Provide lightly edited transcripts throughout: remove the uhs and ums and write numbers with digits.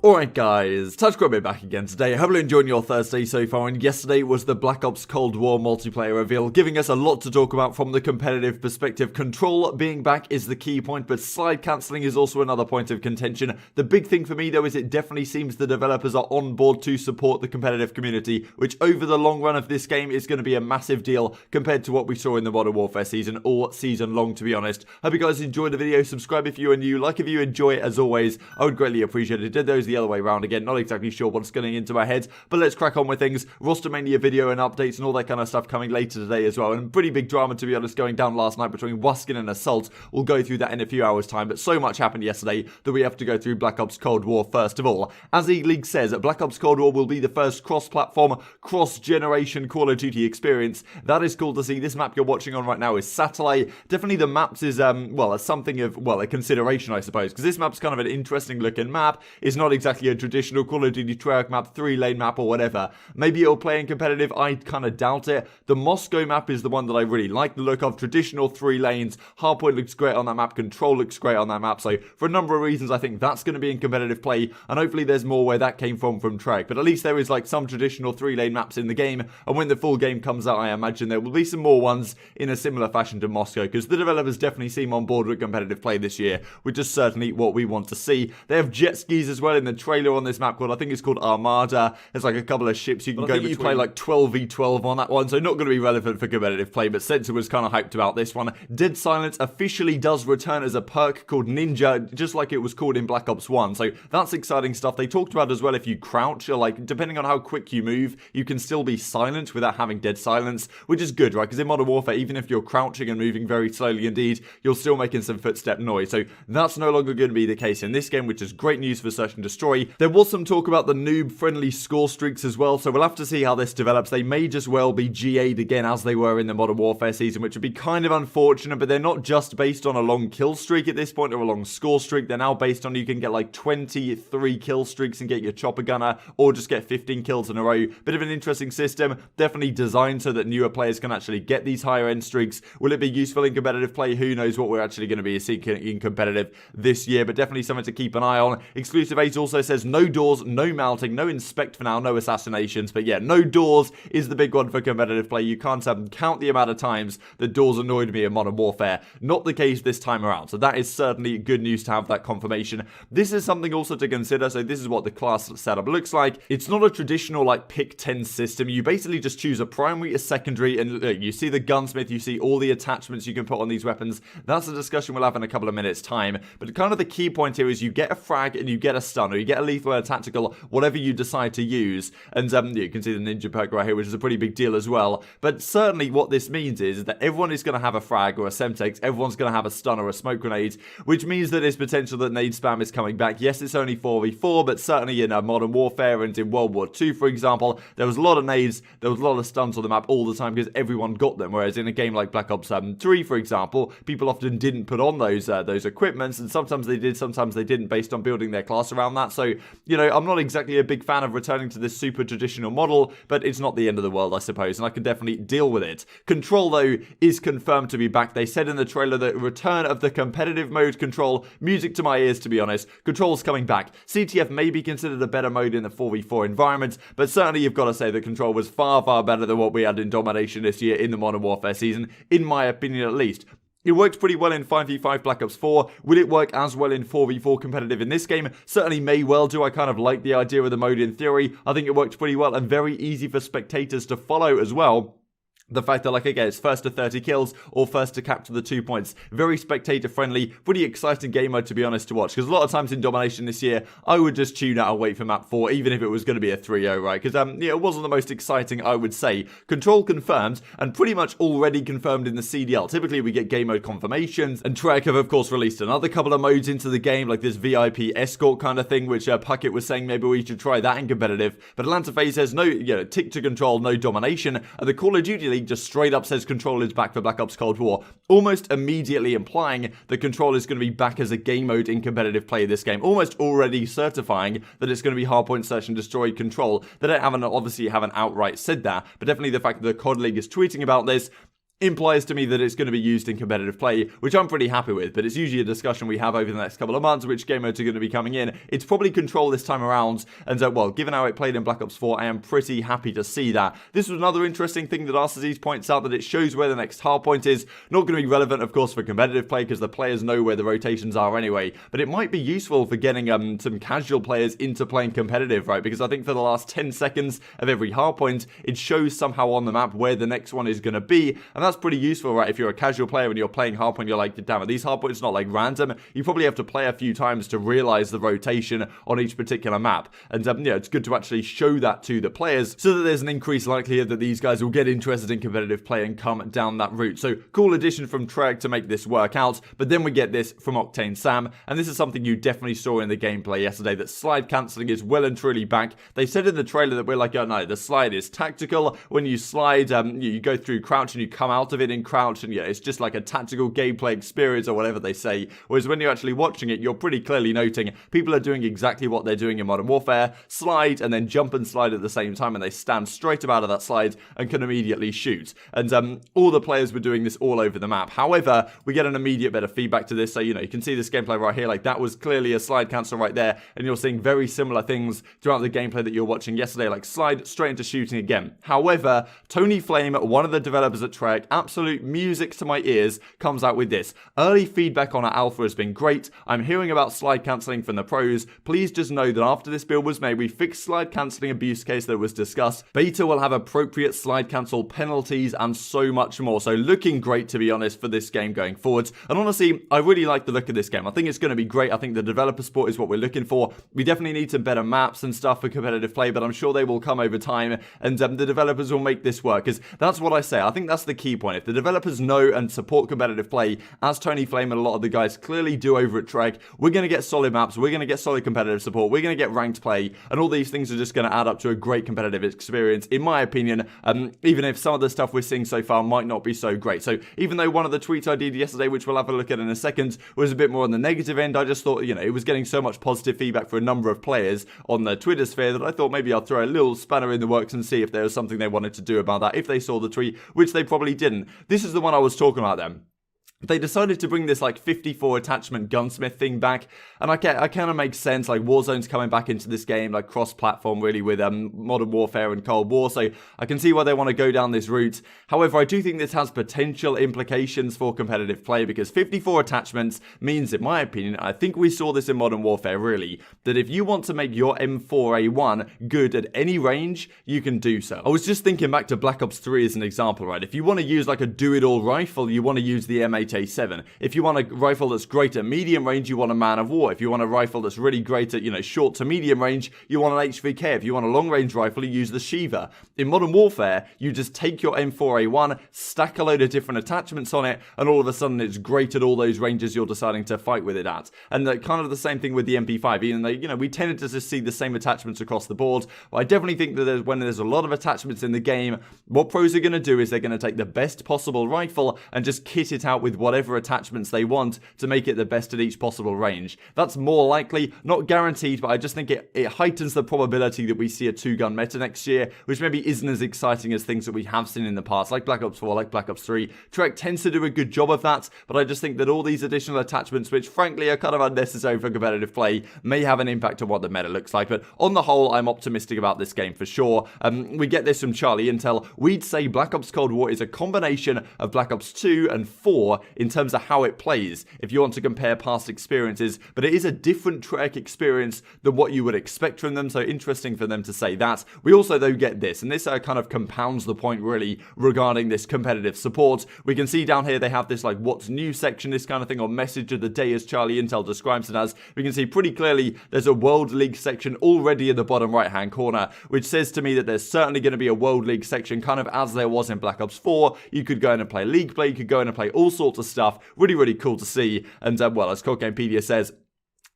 Alright guys, TouchGrubby back again today. Hope you're enjoying your Thursday so far, and yesterday was the Black Ops Cold War multiplayer reveal, giving us a lot to talk about from the competitive perspective. Control being back is the key point, but slide cancelling is also another point of contention. The big thing for me though is it definitely seems the developers are on board to support the competitive community, which over the long run of this game is going to be a massive deal compared to what we saw in the Modern Warfare season, or season long to be honest. Hope you guys enjoyed the video, subscribe if you are new, like if you enjoy it as always, I would greatly appreciate it. Did those the other way around again, not exactly sure what's going into my head, but let's crack on with things. Roster Mania video and updates and all that kind of stuff coming later today as well, and pretty big drama to be honest going down last night between Waskin and Assault. We'll go through that in a few hours time, but so much happened yesterday that we have to go through Black Ops Cold War first of all. As E-League says, Black Ops Cold War will be the first cross-platform, cross-generation Call of Duty experience. That is cool to see. This map you're watching on right now is Satellite. Definitely the maps is, well, something of, well, a consideration I suppose, because this map's kind of an interesting looking map. It's not exactly a traditional Call of Duty Treyarch map, 3-lane map or whatever. Maybe it'll play in competitive, I kind of doubt it. The Moscow map is the one that I really like the look of. Traditional 3 lanes, Hardpoint looks great on that map, Control looks great on that map, so for a number of reasons I think that's going to be in competitive play, and hopefully there's more where that came from Treyarch, but at least there is like some traditional 3-lane maps in the game, and when the full game comes out I imagine there will be some more ones in a similar fashion to Moscow, because the developers definitely seem on board with competitive play this year, which is certainly what we want to see. They have jet skis as well in the trailer on this map called, I think it's called Armada. There's like a couple of ships you can go between. You play like 12v12 on that one, so not going to be relevant for competitive play, but Sensor was kind of hyped about this one. Dead Silence officially does return as a perk called Ninja, just like it was called in Black Ops 1, so that's exciting stuff. They talked about as well if you crouch, or like depending on how quick you move, you can still be silent without having Dead Silence, which is good, right? Because in Modern Warfare, even if you're crouching and moving very slowly indeed, you're still making some footstep noise, so that's no longer going to be the case in this game, which is great news for Search and Destroy. There was some talk about the noob-friendly score streaks as well, so we'll have to see how this develops. They may just well be GA'd again as they were in the Modern Warfare season, which would be kind of unfortunate, but they're not just based on a long kill streak at this point or a long score streak. They're now based on you can get like 23 kill streaks and get your chopper gunner, or just get 15 kills in a row. Bit of an interesting system, definitely designed so that newer players can actually get these higher end streaks. Will it be useful in competitive play? Who knows what we're actually going to be seeing in competitive this year, but definitely something to keep an eye on. Exclusive 8 also says no doors, no mounting, no inspect for now, no assassinations, but yeah, no doors is the big one for competitive play. You can't count the amount of times the doors annoyed me in Modern Warfare. Not the case this time around, so that is certainly good news to have that confirmation. This is something also to consider, so this is what the class setup looks like. It's not a traditional like pick 10 system. You basically just choose a primary, a secondary, and you see the gunsmith, you see all the attachments you can put on these weapons. That's a discussion we'll have in a couple of minutes time, but kind of the key point here is you get a frag and you get a stun, or you get a lethal and a tactical, whatever you decide to use, and you can see the ninja perk right here, which is a pretty big deal as well. But certainly what this means is that everyone is going to have a frag or a semtex, everyone's going to have a stun or a smoke grenade, which means that there's potential that nade spam is coming back. Yes, it's only 4v4, but certainly in Modern Warfare and in World War II, for example, there was a lot of nades, there was a lot of stuns on the map all the time because everyone got them, whereas in a game like Black Ops 3, for example, people often didn't put on those equipments, and sometimes they did, sometimes they didn't, based on building their class around that. So, you know, I'm not exactly a big fan of returning to this super traditional model, but it's not the end of the world, I suppose, and I can definitely deal with it. Control, though, is confirmed to be back. They said in the trailer that return of the competitive mode Control, music to my ears, to be honest. Control's coming back. CTF may be considered a better mode in the 4v4 environment, but certainly you've got to say that Control was far, far better than what we had in Domination this year in the Modern Warfare season, in my opinion at least. It worked pretty well in 5v5 Black Ops 4. Will it work as well in 4v4 competitive in this game? Certainly may well do. I kind of like the idea of the mode in theory. I think it worked pretty well and very easy for spectators to follow as well. The fact that, like, again, it's first to 30 kills or first to capture the 2 points. Very spectator friendly, pretty exciting game mode to be honest to watch. Because a lot of times in Domination this year, I would just tune out and wait for map 4, even if it was going to be a 3-0, right? Because, yeah, it wasn't the most exciting, I would say. Control confirmed, and pretty much already confirmed in the CDL. Typically, we get game mode confirmations, and Treyarch have, of course, released another couple of modes into the game, like this VIP escort kind of thing, which Puckett was saying maybe we should try that in competitive. But Atlanta Phase says no, you know, tick to Control, no Domination, and the Call of Duty League just straight up says Control is back for Black Ops Cold War, almost immediately implying that Control is going to be back as a game mode in competitive play this game, almost already certifying that it's going to be Hardpoint Search and Destroy Control. They don't obviously haven't outright said that, but definitely the fact that the COD League is tweeting about this implies to me that it's going to be used in competitive play, which I'm pretty happy with, but it's usually a discussion we have over the next couple of months, which game modes are going to be coming in. It's probably Control this time around, and well, given how it played in Black Ops 4, I am pretty happy to see that. This was another interesting thing that Arsaziz points out, that it shows where the next hardpoint is. Not going to be relevant, of course, for competitive play, because the players know where the rotations are anyway, but it might be useful for getting some casual players into playing competitive, right? Because I think for the last 10 seconds of every hardpoint, it shows somehow on the map where the next one is going to be, and that's pretty useful, right? If you're a casual player and you're playing hardpoint, you're like, damn it, these hardpoints are not like random. You probably have to play a few times to realize the rotation on each particular map, and yeah, it's good to actually show that to the players so that there's an increased likelihood that these guys will get interested in competitive play and come down that route. So cool addition from Treyarch to make this work out, but then we get this from Octane Sam, and this is something you definitely saw in the gameplay yesterday, that slide cancelling is well and truly back. They said in the trailer that we're like, oh no, the slide is tactical. When you slide, you go through crouch and you come out of it in crouch, and yeah, it's just like a tactical gameplay experience or whatever they say. Whereas when you're actually watching it, you're pretty clearly noting people are doing exactly what they're doing in Modern Warfare, slide and then jump and slide at the same time, and they stand straight up out of that slide and can immediately shoot. And all the players were doing this all over the map. However, we get an immediate bit of feedback to this. So, you know, you can see this gameplay right here, like that was clearly a slide cancel right there, and you're seeing very similar things throughout the gameplay that you're watching yesterday, like slide straight into shooting again. However, Tony Flame, one of the developers at Treyarch, absolute music to my ears, comes out with this. Early feedback on our alpha has been great. I'm hearing about slide cancelling from the pros. Please just know that after this build was made, we fixed slide cancelling abuse case that was discussed. Beta will have appropriate slide cancel penalties and so much more. So looking great, to be honest, for this game going forwards. And honestly, I really like the look of this game. I think it's going to be great. I think the developer support is what we're looking for. We definitely need some better maps and stuff for competitive play, but I'm sure they will come over time, and the developers will make this work, because that's what I say. I think that's the key point. If the developers know and support competitive play, as Tony Flame and a lot of the guys clearly do over at Treyarch, we're going to get solid maps, we're going to get solid competitive support, we're going to get ranked play, and all these things are just going to add up to a great competitive experience, in my opinion, even if some of the stuff we're seeing so far might not be so great. So even though one of the tweets I did yesterday, which we'll have a look at in a second, was a bit more on the negative end, I just thought, you know, it was getting so much positive feedback for a number of players on the Twitter sphere that I thought maybe I'll throw a little spanner in the works and see if there was something they wanted to do about that, if they saw the tweet, which they probably didn't. This is the one I was talking about then. They decided to bring this like 54 attachment gunsmith thing back, and I kind of makes sense. Like Warzone's coming back into this game, like cross-platform really with Modern Warfare and Cold War, so I can see why they want to go down this route. However, I do think this has potential implications for competitive play, because 54 attachments means, in my opinion, I think we saw this in Modern Warfare really, that if you want to make your M4A1 good at any range, you can do so. I was just thinking back to Black Ops 3 as an example, right? If you want to use like a do-it-all rifle, you want to use the M8A7. If you want a rifle that's great at medium range, you want a Man of War. If you want a rifle that's really great at, you know, short to medium range, you want an HVK. If you want a long range rifle, you use the Shiva. In Modern Warfare, you just take your M4A1, stack a load of different attachments on it, and all of a sudden it's great at all those ranges you're deciding to fight with it at. And kind of the same thing with the MP5, even though, you know, we tended to just see the same attachments across the board. But I definitely think that when there's a lot of attachments in the game, what pros are going to do is they're going to take the best possible rifle and just kit it out with whatever attachments they want to make it the best at each possible range. That's more likely, not guaranteed, but I just think it heightens the probability that we see a two-gun meta next year, which maybe isn't as exciting as things that we have seen in the past, like Black Ops 4, like Black Ops 3. Treyarch tends to do a good job of that, but I just think that all these additional attachments, which frankly are kind of unnecessary for competitive play, may have an impact on what the meta looks like. But on the whole, I'm optimistic about this game for sure. We get this from Charlie Intel. We'd say Black Ops Cold War is a combination of Black Ops 2 and 4 in terms of how it plays, if you want to compare past experiences, but it is a different Treyarch experience than what you would expect from them, so interesting for them to say that. We also, though, get this, and this kind of compounds the point, really, regarding this competitive support. We can see down here they have this, like, what's new section, this kind of thing, or message of the day, as Charlie Intel describes it as. We can see pretty clearly there's a World League section already in the bottom right-hand corner, which says to me that there's certainly going to be a World League section, kind of as there was in Black Ops 4. You could go in and play League play, you could go in and play all sorts of stuff. Really, really cool to see. And, well, as COD Gamepedia says,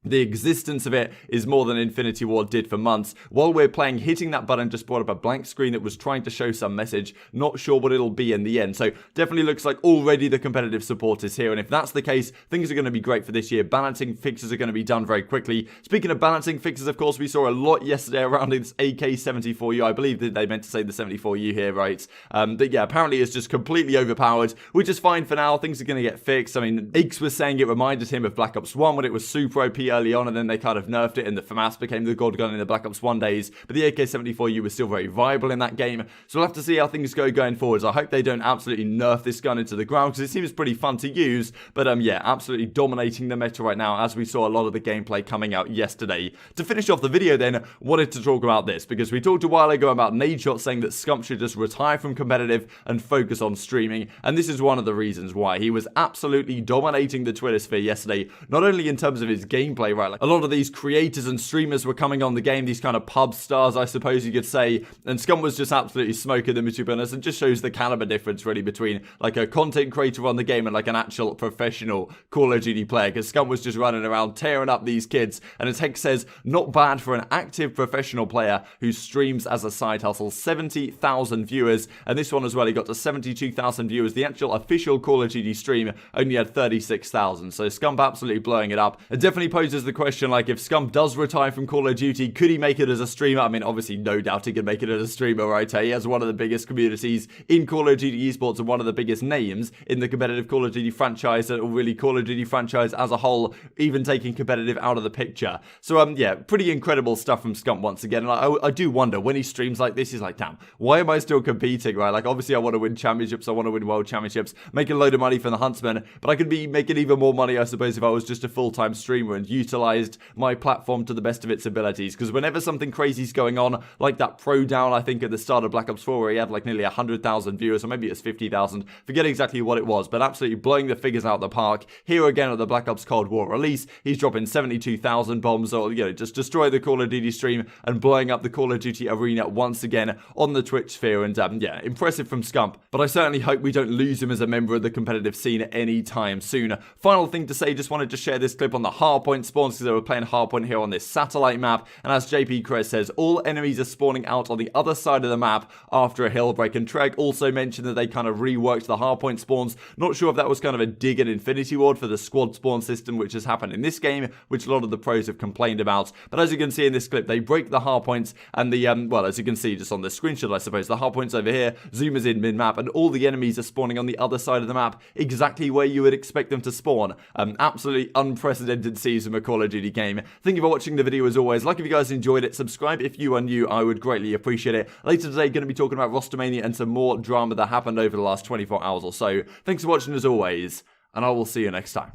The existence of it is more than Infinity Ward did for months. While we're playing, hitting that button just brought up a blank screen that was trying to show some message. Not sure what it'll be in the end. So definitely looks like already the competitive support is here. And if that's the case, things are going to be great for this year. Balancing fixes are going to be done very quickly. Speaking of balancing fixes, of course, we saw a lot yesterday around this AK-74U. I believe that they meant to say the 74U here, right? But yeah, apparently it's just completely overpowered, which is fine for now. Things are going to get fixed. I mean, Iggs was saying it reminded him of Black Ops 1 when it was super OP early on, and then they kind of nerfed it, and the FAMAS became the god gun in the Black Ops 1 days. But the AK-74U was still very viable in that game, so we'll have to see how things go going forwards. I hope they don't absolutely nerf this gun into the ground, because it seems pretty fun to use. But yeah, absolutely dominating the meta right now, as we saw a lot of the gameplay coming out yesterday. To finish off the video then, wanted to talk about this, because we talked a while ago about Nadeshot saying that Scump should just retire from competitive and focus on streaming, and this is one of the reasons why. He was absolutely dominating the Twitter sphere yesterday, not only in terms of his gameplay, right? Like, a lot of these creators and streamers were coming on the game, these kind of pub stars, I suppose you could say, and Scump was just absolutely smoking them, to be honest, and just shows the caliber difference really between like a content creator on the game and like an actual professional Call of Duty player, because Scump was just running around tearing up these kids, and as Hex says, not bad for an active professional player who streams as a side hustle. 70,000 viewers, and this one as well, he got to 72,000 viewers. The actual official Call of Duty stream only had 36,000, so Scump absolutely blowing it up. It definitely poses the question, like, if Scump does retire from Call of Duty, could he make it as a streamer? I mean, obviously, no doubt he could make it as a streamer, right? He has one of the biggest communities in Call of Duty esports and one of the biggest names in the competitive Call of Duty franchise, or really Call of Duty franchise as a whole, even taking competitive out of the picture. So, yeah, pretty incredible stuff from Scump once again. And I do wonder, when he streams like this, he's like, damn, why am I still competing, right? Like, obviously, I want to win championships, I want to win world championships, make a load of money from the Huntsman, but I could be making even more money, I suppose, if I was just a full-time streamer and utilized my platform to the best of its abilities. Because whenever something crazy's going on, like that pro down, I think at the start of Black Ops 4, where he had like nearly 100,000 viewers, or maybe it's 50,000, forget exactly what it was, but absolutely blowing the figures out of the park. Here again at the Black Ops Cold War release, he's dropping 72,000 bombs, or, you know, just destroy the Call of Duty stream and blowing up the Call of Duty arena once again on the Twitch sphere. And yeah, impressive from Scump, but I certainly hope we don't lose him as a member of the competitive scene anytime soon. Final thing to say, just wanted to share this clip on the Hardpoint spawns, because they were playing Hardpoint here on this satellite map, and as JP Krez says, all enemies are spawning out on the other side of the map after a hill break. And Treg also mentioned that they kind of reworked the Hardpoint spawns. Not sure if that was kind of a dig at Infinity Ward for the squad spawn system, which has happened in this game, which a lot of the pros have complained about. But as you can see in this clip, they break the hardpoints, and the, well, as you can see just on the screenshot, I suppose, the hardpoint's over here, zoom is in mid-map, and all the enemies are spawning on the other side of the map, exactly where you would expect them to spawn. Absolutely unprecedented season of a Call of Duty game. Thank you for watching the video as always. Like if you guys enjoyed it, subscribe if you are new, I would greatly appreciate it. Later today, going to be talking about Rostermania and some more drama that happened over the last 24 hours or so. Thanks for watching as always, and I will see you next time.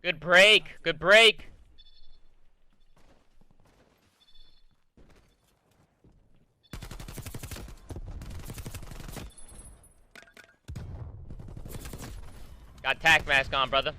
Good break. Good break. Got tac mask on, brother.